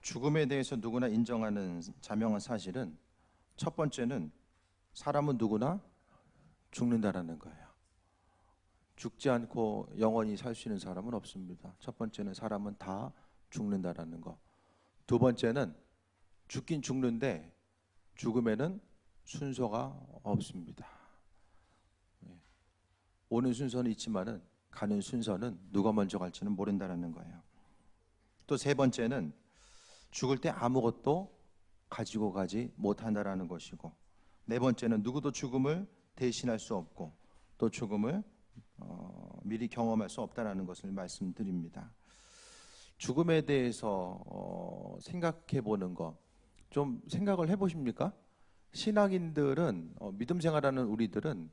죽음에 대해서 누구나 인정하는 자명한 사실은 첫 번째는 사람은 누구나 죽는다라는 거예요. 죽지 않고 영원히 살 수 있는 사람은 없습니다. 첫 번째는 사람은 다 죽는다라는 거. 두 번째는 죽긴 죽는데 죽음에는 순서가 없습니다. 오는 순서는 있지만은 가는 순서는 누가 먼저 갈지는 모른다라는 거예요. 또 세 번째는 죽을 때 아무것도 가지고 가지 못한다라는 것이고, 네 번째는 누구도 죽음을 대신할 수 없고 또 죽음을 미리 경험할 수 없다라는 것을 말씀드립니다. 죽음에 대해서 생각해 보는 거 좀 생각을 해보십니까? 신앙인들은 믿음 생활하는 우리들은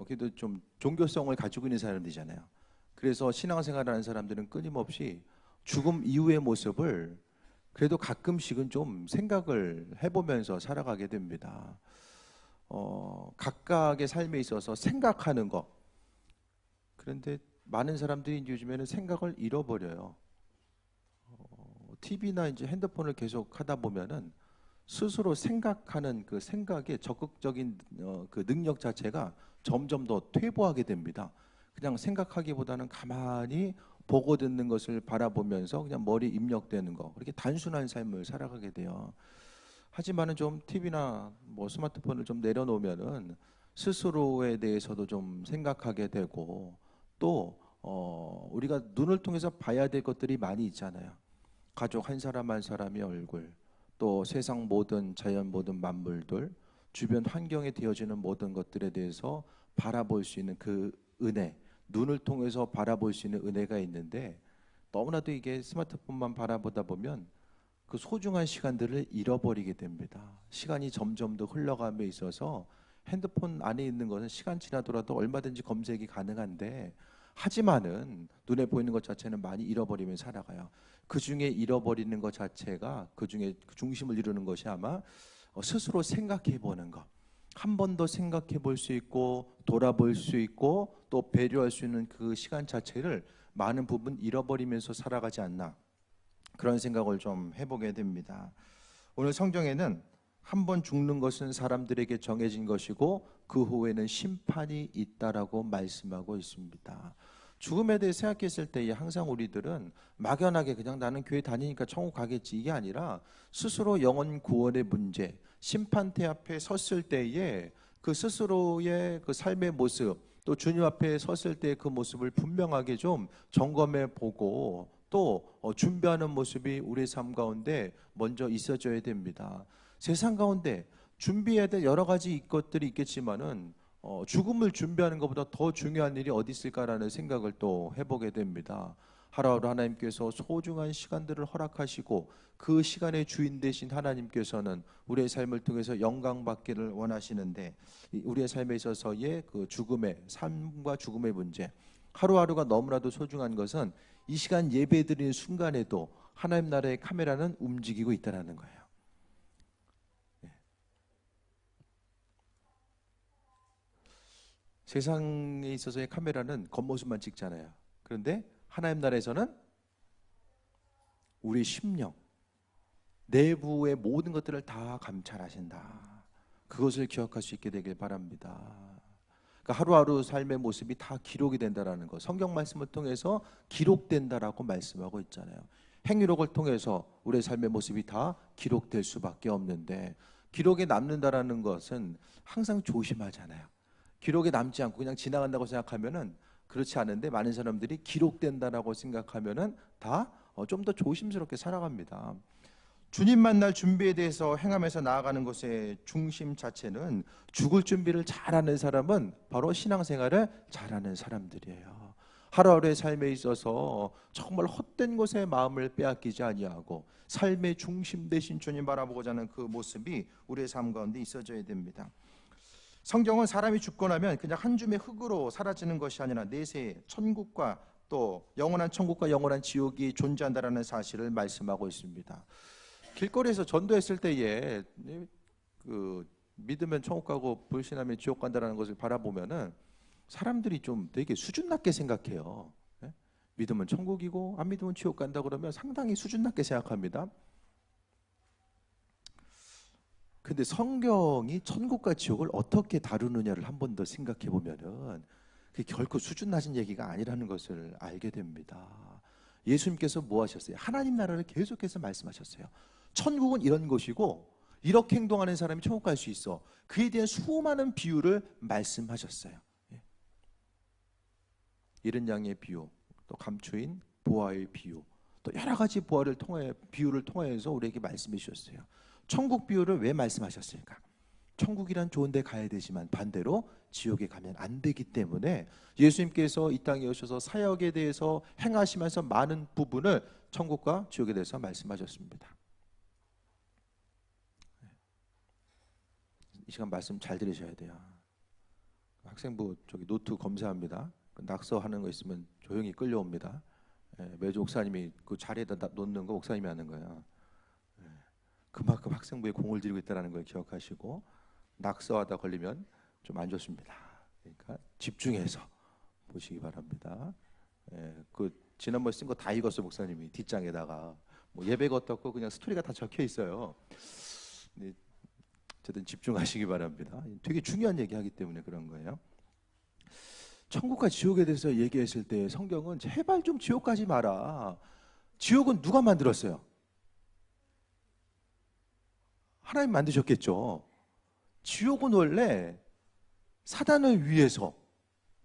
그래도 좀 종교성을 가지고 있는 사람들이잖아요. 그래서 신앙생활하는 사람들은 끊임없이 죽음 이후의 모습을 그래도 가끔씩은 좀 생각을 해보면서 살아가게 됩니다. 각각의 삶에 있어서 생각하는 거. 그런데 많은 사람들이 요즘에는 생각을 잃어버려요. TV나 이제 핸드폰을 계속 하다 보면은 스스로 생각하는 그 생각의 적극적인 그 능력 자체가 점점 더 퇴보하게 됩니다. 그냥 생각하기보다는 가만히 보고 듣는 것을 바라보면서 그냥 머리 입력되는 거, 그렇게 단순한 삶을 살아가게 돼요. 하지만은 좀 TV나 뭐 스마트폰을 좀 내려놓으면은 스스로에 대해서도 좀 생각하게 되고, 또 우리가 눈을 통해서 봐야 될 것들이 많이 있잖아요. 가족 한 사람 한 사람의 얼굴, 또 세상 모든 자연 모든 만물들, 주변 환경에 되어지는 모든 것들에 대해서 바라볼 수 있는 그 은혜, 눈을 통해서 바라볼 수 있는 은혜가 있는데, 너무나도 이게 스마트폰만 바라보다 보면 그 소중한 시간들을 잃어버리게 됩니다. 시간이 점점 더 흘러감에 있어서 핸드폰 안에 있는 것은 시간 지나더라도 얼마든지 검색이 가능한데, 하지만은 눈에 보이는 것 자체는 많이 잃어버리면 살아가요. 그 중에 잃어버리는 것 자체가, 그 중에 중심을 이루는 것이 아마 스스로 생각해 보는 것, 한 번 더 생각해 볼 수 있고 돌아볼 수 있고 또 배려할 수 있는 그 시간 자체를 많은 부분 잃어버리면서 살아가지 않나, 그런 생각을 좀 해보게 됩니다. 오늘 성경에는 한 번 죽는 것은 사람들에게 정해진 것이고 그 후에는 심판이 있다라고 말씀하고 있습니다. 죽음에 대해 생각했을 때에 항상 우리들은 막연하게 그냥 나는 교회 다니니까 천국 가겠지, 이게 아니라 스스로 영혼 구원의 문제, 심판대 앞에 섰을 때에 그 스스로의 그 삶의 모습, 또 주님 앞에 섰을 때 그 모습을 분명하게 좀 점검해 보고 또 준비하는 모습이 우리의 삶 가운데 먼저 있어져야 됩니다. 세상 가운데 준비해야 될 여러 가지 것들이 있겠지만은 죽음을 준비하는 것보다 더 중요한 일이 어디 있을까라는 생각을 또 해보게 됩니다. 하루하루 하나님께서 소중한 시간들을 허락하시고 그 시간의 주인 되신 하나님께서는 우리의 삶을 통해서 영광 받기를 원하시는데, 우리의 삶에 있어서의 그 죽음의 삶과 죽음의 문제, 하루하루가 너무나도 소중한 것은 이 시간 예배드리는 순간에도 하나님 나라의 카메라는 움직이고 있다는 거예요. 세상에 있어서의 카메라는 겉모습만 찍잖아요. 그런데 하나님 나라에서는 우리 심령, 내부의 모든 것들을 다 감찰하신다. 그것을 기억할 수 있게 되길 바랍니다. 그러니까 하루하루 삶의 모습이 다 기록이 된다라는 것, 성경 말씀을 통해서 기록된다라고 말씀하고 있잖아요. 행위록을 통해서 우리의 삶의 모습이 다 기록될 수밖에 없는데, 기록에 남는다라는 것은 항상 조심하잖아요. 기록에 남지 않고 그냥 지나간다고 생각하면은 그렇지 않은데, 많은 사람들이 기록된다라고 생각하면은 다 좀 더 조심스럽게 살아갑니다. 주님 만날 준비에 대해서 행하면서 나아가는 것의 중심 자체는, 죽을 준비를 잘하는 사람은 바로 신앙생활을 잘하는 사람들이에요. 하루하루의 삶에 있어서 정말 헛된 것에 마음을 빼앗기지 아니하고 삶의 중심 대신 주님 바라보고자 하는 그 모습이 우리의 삶 가운데 있어져야 됩니다. 성경은 사람이 죽고 나면 그냥 한 줌의 흙으로 사라지는 것이 아니라 내세 천국과 또 영원한 천국과 영원한 지옥이 존재한다라는 사실을 말씀하고 있습니다. 길거리에서 전도했을 때에 그 믿으면 천국 가고 불신하면 지옥 간다라는 것을 바라보면은 사람들이 좀 되게 수준 낮게 생각해요. 믿으면 천국이고 안 믿으면 지옥 간다 그러면 상당히 수준 낮게 생각합니다. 근데 성경이 천국과 지옥을 어떻게 다루느냐를 한 번 더 생각해 보면은 그게 결코 수준 낮은 얘기가 아니라는 것을 알게 됩니다. 예수님께서 뭐 하셨어요? 하나님 나라를 계속해서 말씀하셨어요. 천국은 이런 곳이고 이렇게 행동하는 사람이 천국 갈 수 있어. 그에 대한 수많은 비유를 말씀하셨어요. 예. 이른 양의 비유, 또 감추인 보화의 비유, 또 여러 가지 비유를 통해서 우리에게 말씀해 주셨어요. 천국 비유를 왜 말씀하셨을까? 천국이란 좋은 데 가야 되지만 반대로 지옥에 가면 안 되기 때문에 예수님께서 이 땅에 오셔서 사역에 대해서 행하시면서 많은 부분을 천국과 지옥에 대해서 말씀하셨습니다. 이 시간 말씀 잘 들으셔야 돼요. 학생부 저기 노트 검사합니다. 낙서하는 거 있으면 조용히 끌려옵니다. 매주 목사님이 그 자리에다 놓는 거 목사님이 하는 거예요. 그만큼 학생부에 공을 들이고 있다는 걸 기억하시고 낙서하다 걸리면 좀 안 좋습니다. 그러니까 집중해서 보시기 바랍니다. 그 지난번에 쓴 거 다 읽었어 목사님이 뒷장에다가 뭐 예배가 어떻고 그냥 스토리가 다 적혀 있어요. 근데 어쨌든 집중하시기 바랍니다. 되게 중요한 얘기하기 때문에 그런 거예요. 천국과 지옥에 대해서 얘기했을 때 성경은 제발 좀 지옥 가지 마라. 지옥은 누가 만들었어요? 하나님 만드셨겠죠. 지옥은 원래 사단을 위해서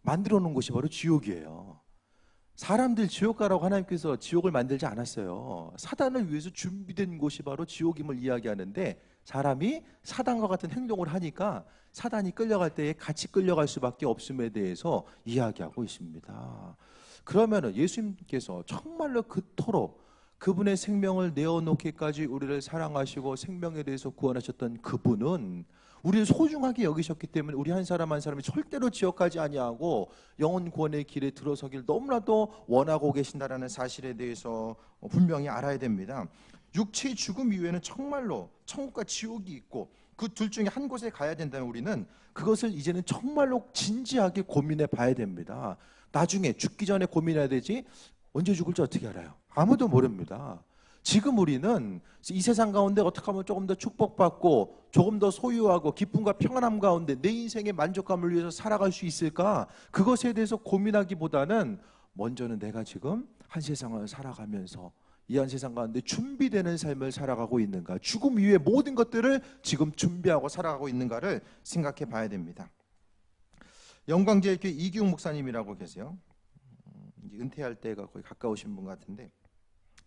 만들어 놓은 곳이 바로 지옥이에요. 사람들 지옥 가라고 하나님께서 지옥을 만들지 않았어요. 사단을 위해서 준비된 곳이 바로 지옥임을 이야기하는데 사람이 사단과 같은 행동을 하니까 사단이 끌려갈 때에 같이 끌려갈 수밖에 없음에 대해서 이야기하고 있습니다. 그러면 예수님께서 정말로 그토록 그분의 생명을 내어놓기까지 우리를 사랑하시고 생명에 대해서 구원하셨던 그분은 우리를 소중하게 여기셨기 때문에 우리 한 사람 한 사람이 절대로 지옥 가지 아니하고 영혼 구원의 길에 들어서길 너무나도 원하고 계신다라는 사실에 대해서 분명히 알아야 됩니다. 육체의 죽음 이후에는 정말로 천국과 지옥이 있고 그 둘 중에 한 곳에 가야 된다면 우리는 그것을 이제는 정말로 진지하게 고민해 봐야 됩니다. 나중에 죽기 전에 고민해야 되지 언제 죽을지 어떻게 알아요? 아무도 모릅니다. 지금 우리는 이 세상 가운데 어떻게 하면 조금 더 축복받고 조금 더 소유하고 기쁨과 평안함 가운데 내 인생의 만족감을 위해서 살아갈 수 있을까? 그것에 대해서 고민하기보다는 먼저는 내가 지금 한 세상을 살아가면서 이 한 세상 가운데 준비되는 삶을 살아가고 있는가? 죽음 이후의 모든 것들을 지금 준비하고 살아가고 있는가를 생각해 봐야 됩니다. 영광제일교회 이기웅 목사님이라고 계세요. 은퇴할 때가 거의 가까우신 분 같은데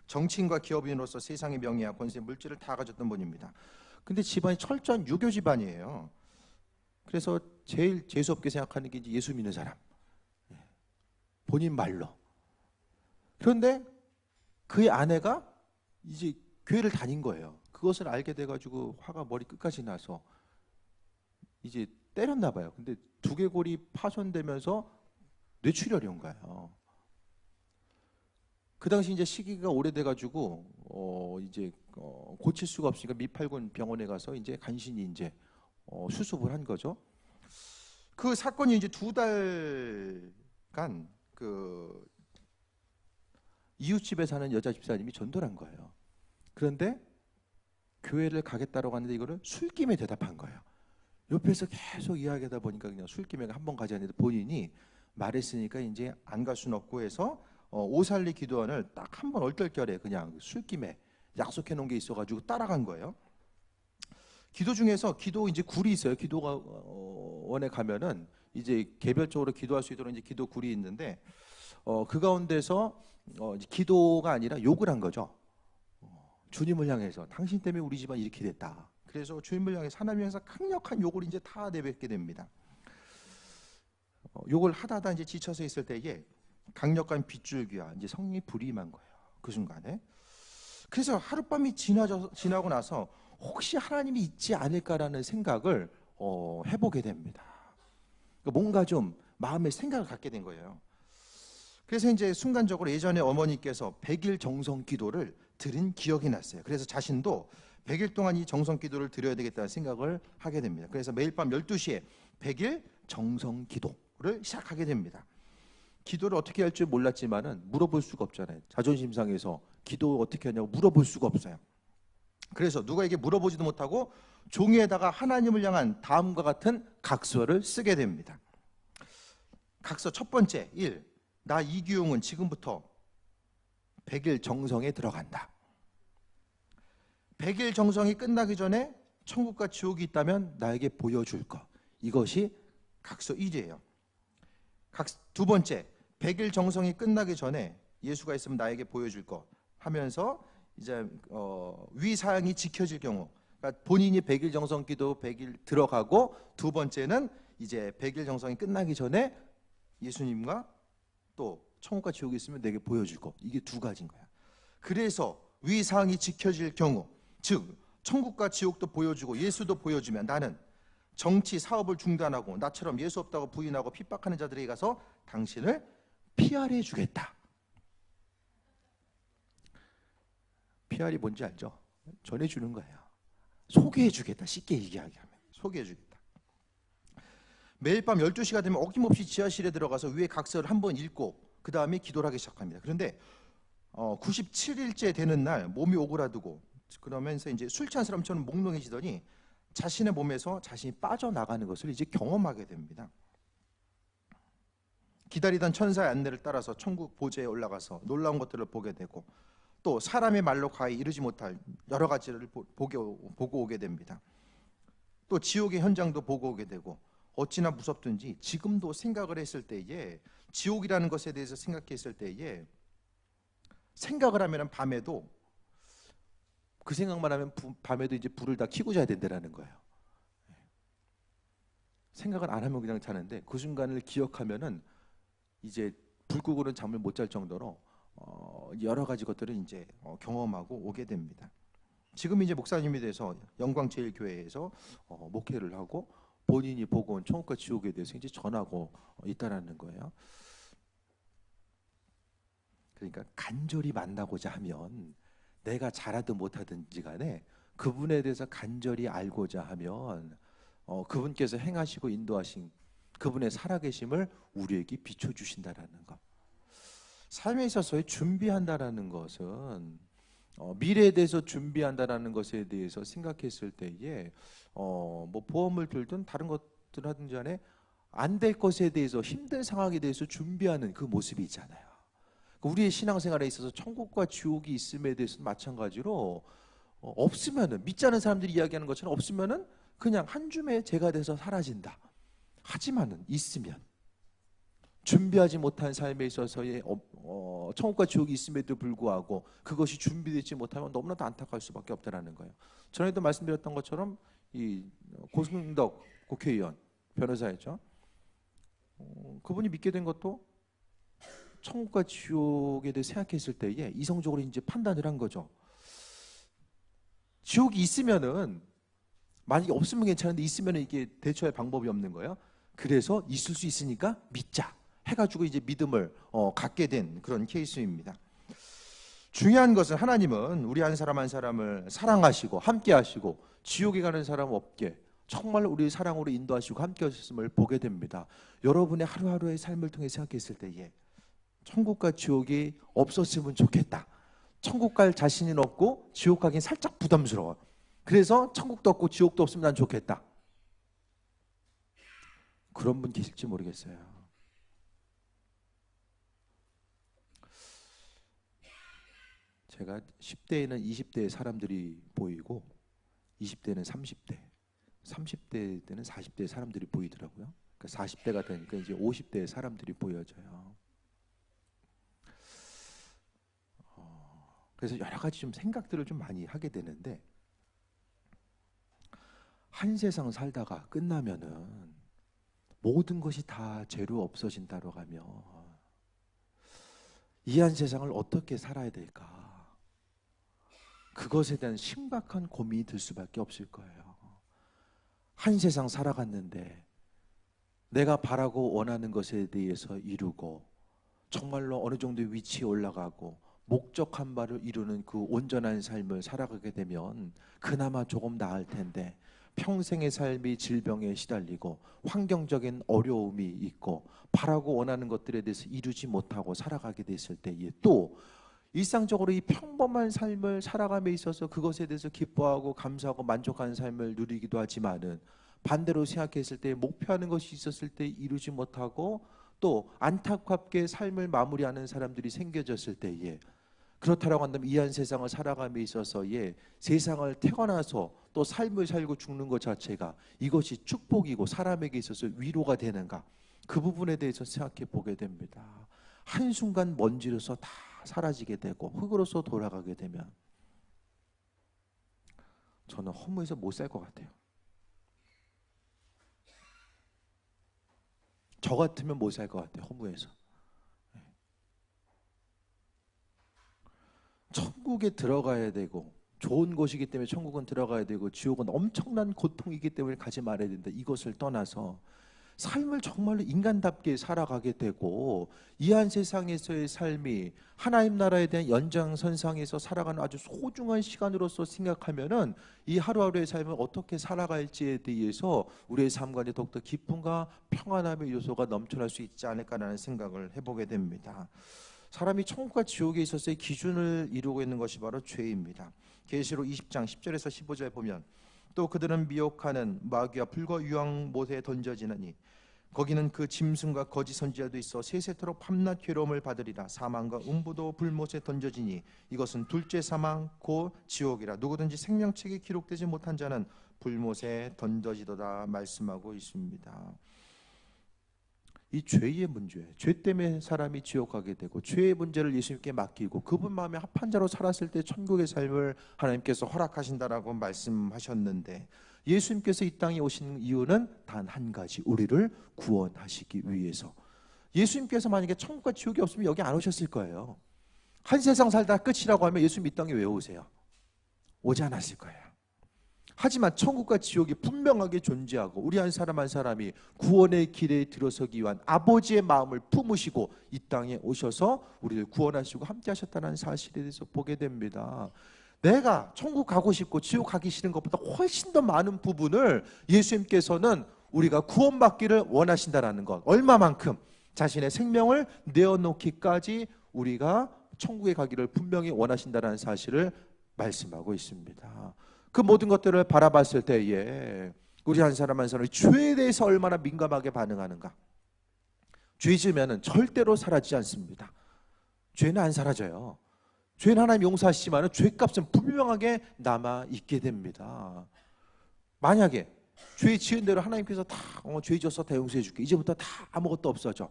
정치인과 기업인으로서 세상의 명예와 권세, 물질을 다 가졌던 분입니다. 근데 집안이 철저한 유교 집안이에요. 그래서 제일 재수없게 생각하는 게 이제 예수 믿는 사람. 본인 말로. 그런데 그의 아내가 이제 교회를 다닌 거예요. 그것을 알게 돼가지고 화가 머리 끝까지 나서 이제 때렸나 봐요. 근데 두개골이 파손되면서 뇌출혈이 온 거예요. 그 당시 이제 시기가 오래돼가지고 이제 고칠 수가 없으니까 미팔군 병원에 가서 이제 간신히 이제 수습을 한 거죠. 그 사건이 이제 2달간 그 이웃집에 사는 여자 집사님이 전도를 한 거예요. 그런데 교회를 가겠다고 하는데 이거를 술김에 대답한 거예요. 옆에서 계속 이야기하다 보니까 그냥 술김에 한번 가지 않는데 본인이 말했으니까 이제 안 갈 수는 없고 해서 오살리 기도원을 딱 한 번 얼떨결에 그냥 술김에 약속해 놓은 게 있어가지고 따라간 거예요. 기도 중에서 기도 이제 굴이 있어요. 기도가 원에 가면은 이제 개별적으로 기도할 수 있도록 이제 기도 굴이 있는데 그 가운데서 이제 기도가 아니라 욕을 한 거죠. 주님을 향해서 당신 때문에 우리 집안 이렇게 됐다. 그래서 주님을 향해서 하나님 향해서 강력한 욕을 이제 다 내뱉게 됩니다. 욕을 하다 이제 지쳐서 있을 때에 강력한 빗줄기와 이제 성령이 불이 임한 거예요. 그 순간에. 그래서 하룻밤이 지나고 나서 혹시 하나님이 있지 않을까라는 생각을 해보게 됩니다. 뭔가 좀 마음에 생각을 갖게 된 거예요. 그래서 이제 순간적으로 예전에 어머니께서 100일 정성 기도를 드린 기억이 났어요. 그래서 자신도 100일 동안 이 정성 기도를 드려야 되겠다는 생각을 하게 됩니다. 그래서 매일 밤 12시에 100일 정성 기도를 시작하게 됩니다. 기도를 어떻게 할 줄 몰랐지만은 물어볼 수가 없잖아요. 자존심 상해서 기도 어떻게 하냐고 물어볼 수가 없어요. 그래서 누구에게 물어보지도 못하고 종이에다가 하나님을 향한 다음과 같은 각서를 쓰게 됩니다. 각서 첫 번째 1. 나 이규용은 지금부터 100일 정성에 들어간다. 100일 정성이 끝나기 전에 천국과 지옥이 있다면 나에게 보여줄 것. 이것이 각서 1이에요. 두 번째, 100일 정성이 끝나기 전에 예수가 있으면 나에게 보여줄 것 하면서 이제 위 사항이 지켜질 경우, 그러니까 본인이 100일 정성 기도 100일 들어가고, 두 번째는 이제 100일 정성이 끝나기 전에 예수님과 또 천국과 지옥이 있으면 내게 보여줄 것. 이게 두 가지인 거야. 그래서 위 사항이 지켜질 경우, 즉 천국과 지옥도 보여주고 예수도 보여주면 나는 정치 사업을 중단하고 나처럼 예수 없다고 부인하고 핍박하는 자들에게 가서 당신을 PR해 주겠다. PR이 뭔지 알죠? 전해주는 거예요. 소개해 주겠다. 쉽게 얘기하면 소개해 주겠다. 매일 밤 12시가 되면 어김없이 지하실에 들어가서 위에 각서를 한번 읽고 그 다음에 기도를 하기 시작합니다. 그런데 97일째 되는 날 몸이 오그라들고 그러면서 이제 술 취한 사람처럼 몽롱해지더니 자신의 몸에서 자신이 빠져나가는 것을 이제 경험하게 됩니다. 기다리던 천사의 안내를 따라서 천국 보좌에 올라가서 놀라운 것들을 보게 되고, 또 사람의 말로 가히 이르지 못할 여러 가지를 보고 오게 됩니다. 또 지옥의 현장도 보고 오게 되고, 어찌나 무섭든지 지금도 생각을 했을 때에, 지옥이라는 것에 대해서 생각했을 때에, 생각을 하면 밤에도 그 생각만 하면 밤에도 이제 불을 다 켜고 자야 된다는 거예요. 생각을 안 하면 그냥 자는데 그 순간을 기억하면은 이제 불 끄고는 잠을 못 잘 정도로 여러 가지 것들을 이제 경험하고 오게 됩니다. 지금 이제 목사님이 돼서 영광제일교회에서 목회를 하고 본인이 보고 온 천국과 지옥에 대해서 이제 전하고 있다라는 거예요. 그러니까 간절히 만나고자 하면 내가 잘하든 못하든지 간에 그분에 대해서 간절히 알고자 하면 그분께서 행하시고 인도하신 그분의 살아계심을 우리에게 비춰주신다라는 것. 삶에 있어서의 준비한다라는 것은 미래에 대해서 준비한다라는 것에 대해서 생각했을 때에 뭐 보험을 들든 다른 것들 하든지 간에 안 될 것에 대해서, 힘든 상황에 대해서 준비하는 그 모습이 있잖아요. 우리의 신앙생활에 있어서 천국과 지옥이 있음에 대해서는 마찬가지로 없으면은, 믿지 않은 사람들이 이야기하는 것처럼 없으면은 그냥 한 줌의 재가 돼서 사라진다. 하지만은 있으면, 준비하지 못한 삶에 있어서의 천국과 지옥이 있음에도 불구하고 그것이 준비되지 못하면 너무나도 안타까울 수밖에 없다라는 거예요. 전에도 말씀드렸던 것처럼 이 고승덕 국회의원 변호사였죠. 그분이 믿게 된 것도 천국과 지옥에 대해 생각했을 때에 이성적으로 이제 판단을 한 거죠. 지옥이 있으면은, 만약에 없으면 괜찮은데 있으면은 이게 대처할 방법이 없는 거예요. 그래서 있을 수 있으니까 믿자 해가지고 이제 믿음을 갖게 된 그런 케이스입니다. 중요한 것은 하나님은 우리 한 사람 한 사람을 사랑하시고 함께 하시고 지옥에 가는 사람 없게 정말 우리 사랑으로 인도하시고 함께 하셨음을 보게 됩니다. 여러분의 하루하루의 삶을 통해 생각했을 때에 천국과 지옥이 없었으면 좋겠다. 천국 갈 자신은 없고 지옥 가긴 살짝 부담스러워. 그래서 천국도 없고 지옥도 없으면 난 좋겠다. 그런 분 계실지 모르겠어요. 제가 10대에는 20대의 사람들이 보이고 20대는 30대, 30대 때는 40대의 사람들이 보이더라고요. 그러니까 40대가 되니까 이제 50대의 사람들이 보여져요. 그래서 여러 가지 좀 생각들을 좀 많이 하게 되는데, 한 세상 살다가 끝나면은 모든 것이 다 죄로 없어진다고 하면 이 한 세상을 어떻게 살아야 될까? 그것에 대한 심각한 고민이 들 수밖에 없을 거예요. 한 세상 살아갔는데 내가 바라고 원하는 것에 대해서 이루고 정말로 어느 정도의 위치에 올라가고 목적한 바를 이루는 그 온전한 삶을 살아가게 되면 그나마 조금 나을 텐데, 평생의 삶이 질병에 시달리고 환경적인 어려움이 있고 바라고 원하는 것들에 대해서 이루지 못하고 살아가게 됐을 때에 또 일상적으로 이 평범한 삶을 살아감에 있어서 그것에 대해서 기뻐하고 감사하고 만족하는 삶을 누리기도 하지만은, 반대로 생각했을 때 목표하는 것이 있었을 때 이루지 못하고 또 안타깝게 삶을 마무리하는 사람들이 생겨졌을 때에, 그렇다라고 한다면 이 한 세상을 살아감에 있어서 세상을 태어나서 또 삶을 살고 죽는 것 자체가 이것이 축복이고 사람에게 있어서 위로가 되는가, 그 부분에 대해서 생각해 보게 됩니다. 한순간 먼지로서 다 사라지게 되고 흙으로서 돌아가게 되면 저는 허무해서 못 살 것 같아요. 저 같으면 못 살 것 같아요. 허무해서. 천국에 들어가야 되고 좋은 곳이기 때문에 천국은 들어가야 되고 지옥은 엄청난 고통이기 때문에 가지 말아야 된다. 이것을 떠나서 삶을 정말로 인간답게 살아가게 되고 이 한 세상에서의 삶이 하나님 나라에 대한 연장선상에서 살아가는 아주 소중한 시간으로서 생각하면은 이 하루하루의 삶을 어떻게 살아갈지에 대해서 우리의 삶 가운데 더욱더 기쁨과 평안함의 요소가 넘쳐날 수 있지 않을까라는 생각을 해보게 됩니다. 사람이 천국과 지옥에 있어서의 기준을 이루고 있는 것이 바로 죄입니다. 계시록 20장 10절에서 15절에 보면, 또 그들은 미혹하는 마귀와 불과 유황 못에 던져지느니 거기는 그 짐승과 거짓 선지자도 있어 세세토록 밤낮 괴로움을 받으리라. 사망과 음부도 불못에 던져지니 이것은 둘째 사망 곧 지옥이라. 누구든지 생명책에 기록되지 못한 자는 불못에 던져지도다 말씀하고 있습니다. 이 죄의 문제, 죄 때문에 사람이 지옥 가게 되고 죄의 문제를 예수님께 맡기고 그분 마음에 합한 자로 살았을 때 천국의 삶을 하나님께서 허락하신다라고 말씀하셨는데, 예수님께서 이 땅에 오신 이유는 단 한 가지, 우리를 구원하시기 위해서. 예수님께서 만약에 천국과 지옥이 없으면 여기 안 오셨을 거예요. 한 세상 살다 끝이라고 하면 예수님 이 땅에 왜 오세요? 오지 않았을 거예요. 하지만 천국과 지옥이 분명하게 존재하고 우리 한 사람 한 사람이 구원의 길에 들어서기 위한 아버지의 마음을 품으시고 이 땅에 오셔서 우리를 구원하시고 함께 하셨다는 사실에 대해서 보게 됩니다. 내가 천국 가고 싶고 지옥 가기 싫은 것보다 훨씬 더 많은 부분을 예수님께서는 우리가 구원받기를 원하신다는 것, 얼마만큼 자신의 생명을 내어놓기까지 우리가 천국에 가기를 분명히 원하신다는 사실을 말씀하고 있습니다. 그 모든 것들을 바라봤을 때에 우리 한 사람 한 사람이 죄에 대해서 얼마나 민감하게 반응하는가. 죄 지으면 절대로 사라지지 않습니다. 죄는 안 사라져요. 죄는 하나님 용서하시지만 죄값은 분명하게 남아있게 됩니다. 만약에 죄 지은 대로 하나님께서 다 죄 지었어 다 용서해 줄게, 이제부터 다 아무것도 없어져,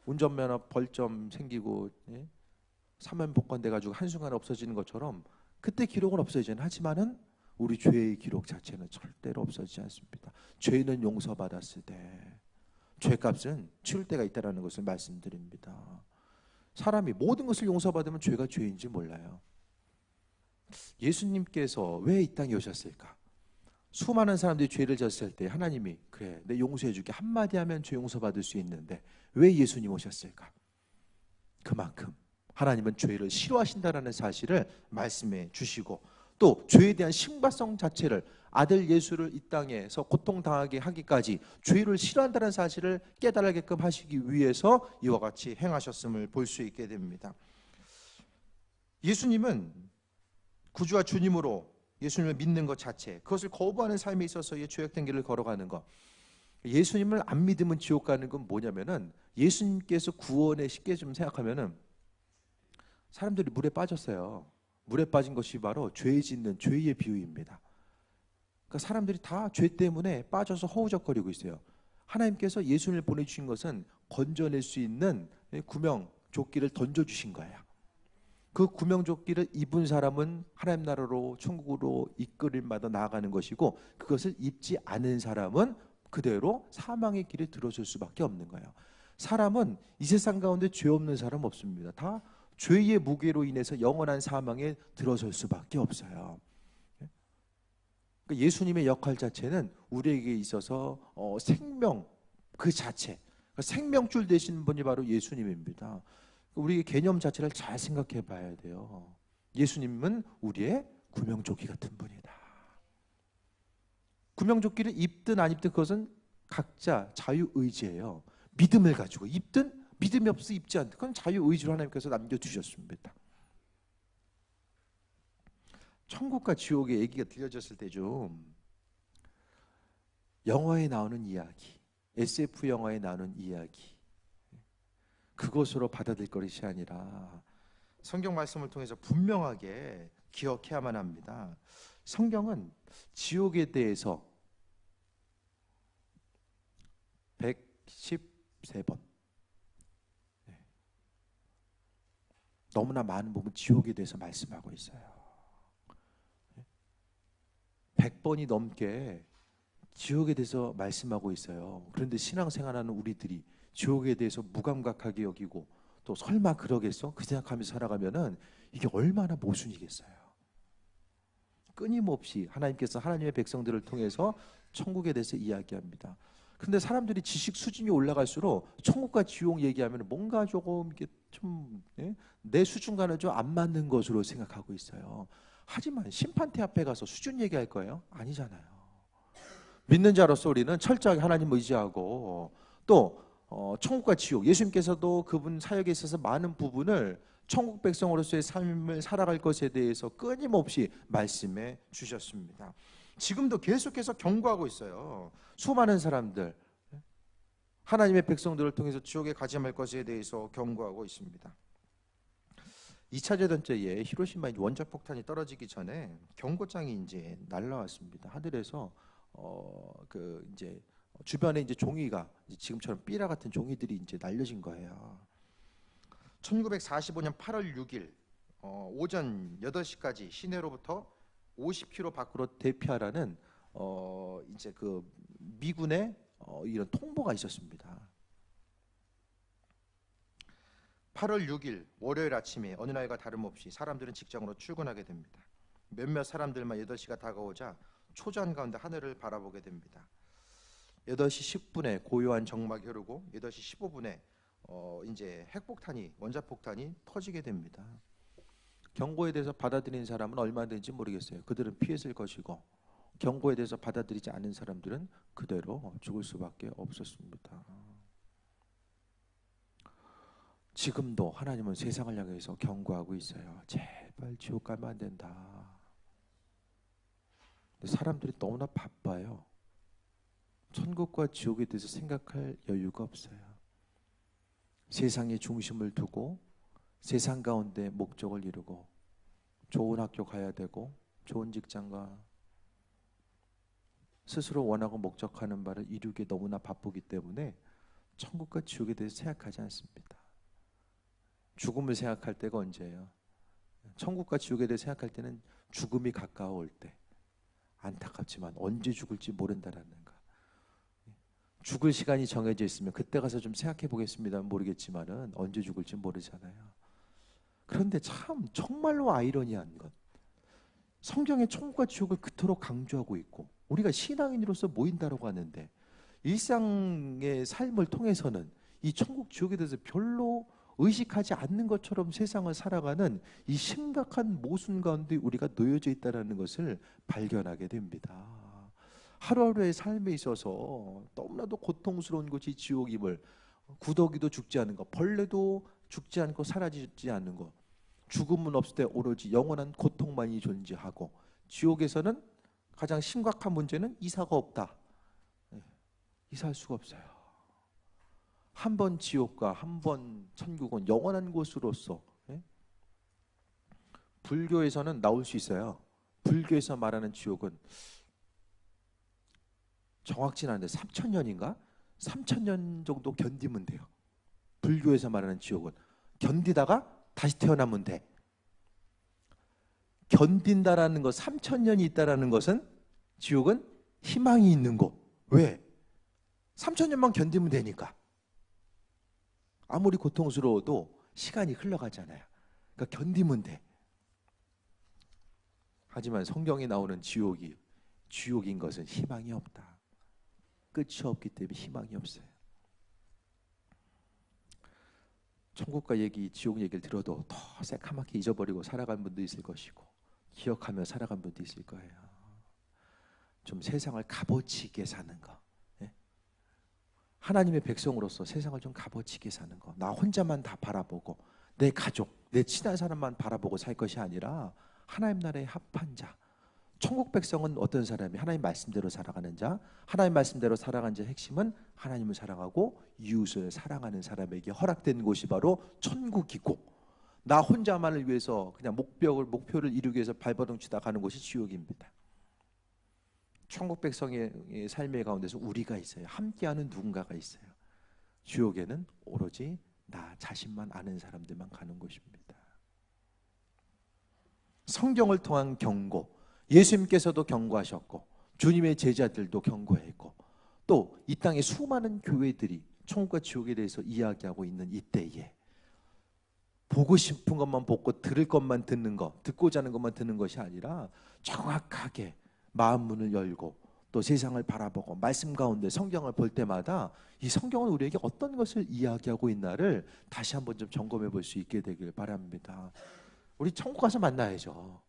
운전면허 벌점 생기고 사면복권 돼가지고 한순간에 없어지는 것처럼 그때 기록은 없어지는, 하지만은 우리 죄의 기록 자체는 절대로 없어지지 않습니다. 죄는 용서받았을 때 죄값은 치울 때가 있다는 것을 말씀드립니다. 사람이 모든 것을 용서받으면 죄가 죄인지 몰라요. 예수님께서 왜 이 땅에 오셨을까? 수많은 사람들이 죄를 졌을 때 하나님이 그래 내 용서해 줄게 한마디 하면 죄 용서받을 수 있는데 왜 예수님 오셨을까? 그만큼 하나님은 죄를 싫어하신다는 사실을 말씀해 주시고, 또 죄에 대한 심각성 자체를, 아들 예수를 이 땅에서 고통당하게 하기까지 죄를 싫어한다는 사실을 깨달게끔 하시기 위해서 이와 같이 행하셨음을 볼 수 있게 됩니다. 예수님은 구주와 주님으로 예수님을 믿는 것 자체, 그것을 거부하는 삶에 있어서의 죄악된 길을 걸어가는 것, 예수님을 안 믿으면 지옥 가는 건 뭐냐면은, 예수님께서 구원에 쉽게 좀 생각하면은 사람들이 물에 빠졌어요. 물에 빠진 것이 바로 죄 짓는 죄의 비유입니다. 그러니까 사람들이 다 죄 때문에 빠져서 허우적거리고 있어요. 하나님께서 예수님을 보내주신 것은 건져낼 수 있는 구명조끼를 던져주신 거예요. 그 구명조끼를 입은 사람은 하나님 나라로 천국으로 이끌림받아 나아가는 것이고, 그것을 입지 않은 사람은 그대로 사망의 길에 들어설 수밖에 없는 거예요. 사람은 이 세상 가운데 죄 없는 사람 없습니다. 다 죄의 무게로 인해서 영원한 사망에 들어설 수밖에 없어요. 그러니까 예수님의 역할 자체는 우리에게 있어서 생명 그 자체, 그러니까 생명줄 되신 분이 바로 예수님입니다. 우리의 개념 자체를 잘 생각해 봐야 돼요. 예수님은 우리의 구명조끼 같은 분이다. 구명조끼를 입든 안 입든 그것은 각자 자유의지예요. 믿음을 가지고 입든 믿음이 없어 입지 않다. 그건 자유의지로 하나님께서 남겨주셨습니다. 천국과 지옥의 얘기가 들려졌을 때 좀 영화에 나오는 이야기, SF 영화에 나오는 이야기, 그것으로 받아들일 것이 아니라 성경 말씀을 통해서 분명하게 기억해야만 합니다. 성경은 지옥에 대해서 113번, 너무나 많은 부분 지옥에 대해서 말씀하고 있어요. 100번이 넘게 지옥에 대해서 말씀하고 있어요. 그런데 신앙생활하는 우리들이 지옥에 대해서 무감각하게 여기고 또 설마 그러겠어? 그 생각하면서 살아가면은 이게 얼마나 모순이겠어요. 끊임없이 하나님께서 하나님의 백성들을 통해서 천국에 대해서 이야기합니다. 그런데 사람들이 지식 수준이 올라갈수록 천국과 지옥 얘기하면 뭔가 조금 이게 좀 내 수준과는 좀 안 맞는 것으로 생각하고 있어요. 하지만 심판대 앞에 가서 수준 얘기할 거예요? 아니잖아요. 믿는 자로서 우리는 철저하게 하나님 의지하고 또 천국과 지옥, 예수님께서도 그분 사역에 있어서 많은 부분을 천국 백성으로서의 삶을 살아갈 것에 대해서 끊임없이 말씀해 주셨습니다. 지금도 계속해서 경고하고 있어요. 수많은 사람들, 하나님의 백성들을 통해서 지옥에 가지 말 것에 대해서 경고하고 있습니다. 2차 대전때에 히로시마 원자 폭탄이 떨어지기 전에 경고장이 이제 날라왔습니다. 하늘에서 이제 주변에 이제 종이가 지금처럼 삐라 같은 종이들이 이제 날려진 거예요. 1945년 8월 6일 오전 8시까지 시내로부터 50km 밖으로 대피하라는 이제 그 미군의 이런 통보가 있었습니다. 8월 6일 월요일 아침에 어느 날과 다름없이 사람들은 직장으로 출근하게 됩니다. 몇몇 사람들만 8시가 다가오자 초조한 가운데 하늘을 바라보게 됩니다. 8시 10분에 고요한 정막이 흐르고 8시 15분에 이제 핵폭탄이 원자폭탄이 터지게 됩니다. 경고에 대해서 받아들인 사람은 얼마든지 모르겠어요. 그들은 피했을 것이고 경고에 대해서 받아들이지 않은 사람들은 그대로 죽을 수밖에 없었습니다. 지금도 하나님은 세상을 향해서 경고하고 있어요. 제발 지옥 가면 안 된다. 근데 사람들이 너무나 바빠요. 천국과 지옥에 대해서 생각할 여유가 없어요. 세상의 중심을 두고 세상 가운데 목적을 이루고 좋은 학교 가야 되고 좋은 직장과 스스로 원하고 목적하는 바를 이루기에 너무나 바쁘기 때문에 천국과 지옥에 대해서 생각하지 않습니다. 죽음을 생각할 때가 언제예요? 천국과 지옥에 대해 생각할 때는 죽음이 가까워올 때. 안타깝지만 언제 죽을지 모른다라는 거. 죽을 시간이 정해져 있으면 그때 가서 좀 생각해 보겠습니다. 모르겠지만은 언제 죽을지 모르잖아요. 그런데 참 정말로 아이러니한 것. 성경의 천국과 지옥을 그토록 강조하고 있고 우리가 신앙인으로서 모인다라고 하는데 일상의 삶을 통해서는 이 천국 지옥에 대해서 별로 의식하지 않는 것처럼 세상을 살아가는 이 심각한 모순 가운데 우리가 놓여져 있다는 것을 발견하게 됩니다. 하루하루의 삶에 있어서 너무나도 고통스러운 것이 지옥임을, 구더기도 죽지 않는 것, 벌레도 죽지 않고 사라지지 않는 것, 죽음은 없을 때 오로지 영원한 고통만이 존재하고 지옥에서는 가장 심각한 문제는 이사가 없다. 이사할 수가 없어요. 한 번 지옥과 한 번 천국은 영원한 곳으로서 불교에서는 나올 수 있어요. 불교에서 말하는 지옥은 정확치는 않은데 3,000년인가? 3,000년 정도 견디면 돼요. 불교에서 말하는 지옥은 견디다가 다시 태어나면 돼. 견딘다라는 것, 3,000년이 있다라는 것은 지옥은 희망이 있는 곳. 왜? 3,000년만 견디면 되니까. 아무리 고통스러워도 시간이 흘러가잖아요. 그러니까 견디면 돼. 하지만 성경에 나오는 지옥인 것은 희망이 없다. 끝이 없기 때문에 희망이 없어요. 천국과 얘기, 지옥 얘기를 들어도 더 새카맣게 잊어버리고 살아간 분도 있을 것이고 기억하며 살아간 분도 있을 거예요. 좀 세상을 값어치 있게 사는 거. 하나님의 백성으로서 세상을 좀 값어치게 사는 거. 나 혼자만 다 바라보고 내 가족, 내 친한 사람만 바라보고 살 것이 아니라 하나님 나라의 합한 자. 천국 백성은 어떤 사람이 하나님 말씀대로 살아가는 자, 하나님 말씀대로 살아가는 자의 핵심은 하나님을 사랑하고 이웃을 사랑하는 사람에게 허락된 곳이 바로 천국이고, 나 혼자만을 위해서 그냥 목표를 이루기 위해서 발버둥 치다 가는 곳이 지옥입니다. 천국 백성의 삶의 가운데서 우리가 있어요. 함께하는 누군가가 있어요. 지옥에는 오로지 나 자신만 아는 사람들만 가는 곳입니다. 성경을 통한 경고, 예수님께서도 경고하셨고 주님의 제자들도 경고했고 또 이 땅의 수많은 교회들이 천국과 지옥에 대해서 이야기하고 있는 이때에 보고 싶은 것만 보고 들을 것만 듣는 것, 듣고자 하는 것만 듣는 것이 아니라 정확하게 마음 문을 열고 또 세상을 바라보고 말씀 가운데 성경을 볼 때마다 이 성경은 우리에게 어떤 것을 이야기하고 있나를 다시 한번 좀 점검해 볼 수 있게 되길 바랍니다. 우리 천국 가서 만나야죠.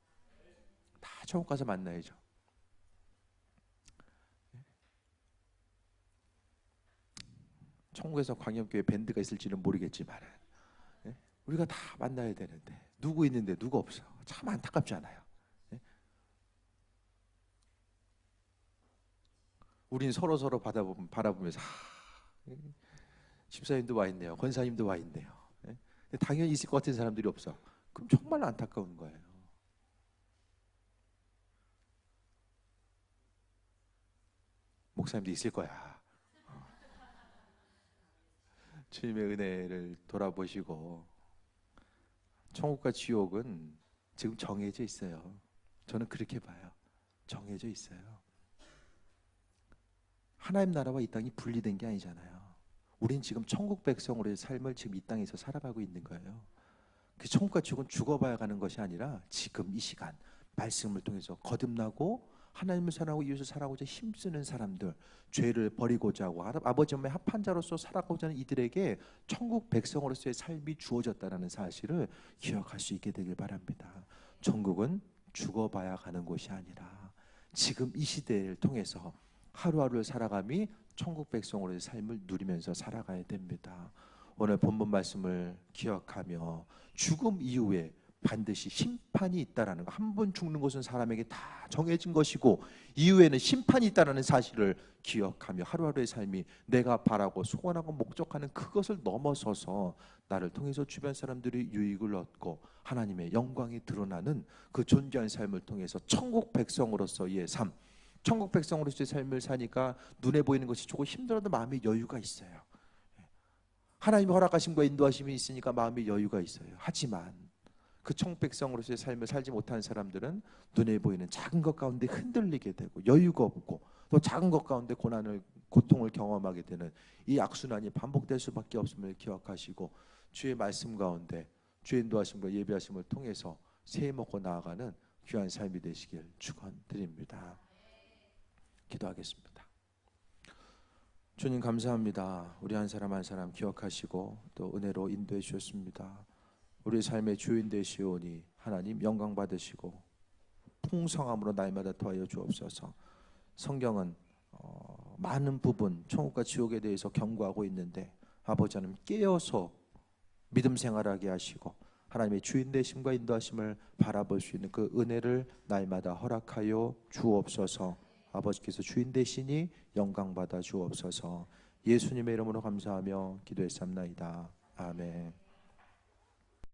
다 천국 가서 만나야죠. 천국에서 광염교회 밴드가 있을지는 모르겠지만 우리가 다 만나야 되는데 누구 있는데 누구 없어. 참 안타깝지 않아요? 우린 서로 바라보면서 집사님도 와 있네요. 권사님도 와 있네요. 당연히 있을 것 같은 사람들이 없어. 그럼 정말 안타까운 거예요. 목사님도 있을 거야. 주님의 은혜를 돌아보시고 천국과 지옥은 지금 정해져 있어요. 저는 그렇게 봐요. 정해져 있어요. 하나님 나라와 이 땅이 분리된 게 아니잖아요. 우린 지금 천국 백성으로의 삶을 지금 이 땅에서 살아가고 있는 거예요. 그 천국과 지옥은 죽어봐야 가는 것이 아니라 지금 이 시간 말씀을 통해서 거듭나고 하나님을 사랑하고 이웃을 사랑하고자 힘쓰는 사람들, 죄를 버리고자 하고 아버지 엄마의 합한 자로서 살아가고자 하는 이들에게 천국 백성으로서의 삶이 주어졌다는 사실을 기억할 수 있게 되길 바랍니다. 천국은 죽어봐야 가는 곳이 아니라 지금 이 시대를 통해서 하루하루를 살아감이 천국 백성으로의 삶을 누리면서 살아가야 됩니다. 오늘 본문 말씀을 기억하며 죽음 이후에 반드시 심판이 있다라는 거, 한 번 죽는 것은 사람에게 다 정해진 것이고 이후에는 심판이 있다라는 사실을 기억하며 하루하루의 삶이 내가 바라고 소원하고 목적하는 그것을 넘어서서 나를 통해서 주변 사람들이 유익을 얻고 하나님의 영광이 드러나는 그 존귀한 삶을 통해서 천국 백성으로서의 삶, 천국 백성으로서의 삶을 사니까 눈에 보이는 것이 조금 힘들어도 마음의 여유가 있어요. 하나님의 허락하심과 인도하심이 있으니까 마음의 여유가 있어요. 하지만 그 천국 백성으로서의 삶을 살지 못하는 사람들은 눈에 보이는 작은 것 가운데 흔들리게 되고 여유가 없고 또 작은 것 가운데 고통을 경험하게 되는 이 악순환이 반복될 수밖에 없음을 기억하시고 주의 말씀 가운데 주의 인도하심과 예배하심을 통해서 새해 먹고 나아가는 귀한 삶이 되시길 축원드립니다. 기도하겠습니다. 주님 감사합니다. 우리 한 사람 한 사람 기억하시고 또 은혜로 인도해 주셨습니다. 우리 삶의 주인 되시오니 하나님 영광 받으시고 풍성함으로 날마다 더하여 주옵소서. 성경은 많은 부분 천국과 지옥에 대해서 경고하고 있는데 아버지 하나님 깨어서 믿음 생활하게 하시고 하나님의 주인 되심과 인도하심을 바라볼 수 있는 그 은혜를 날마다 허락하여 주옵소서. 아버지께서 주인 되시니 영광 받아 주옵소서. 예수님의 이름으로 감사하며 기도했습나이다. 아멘.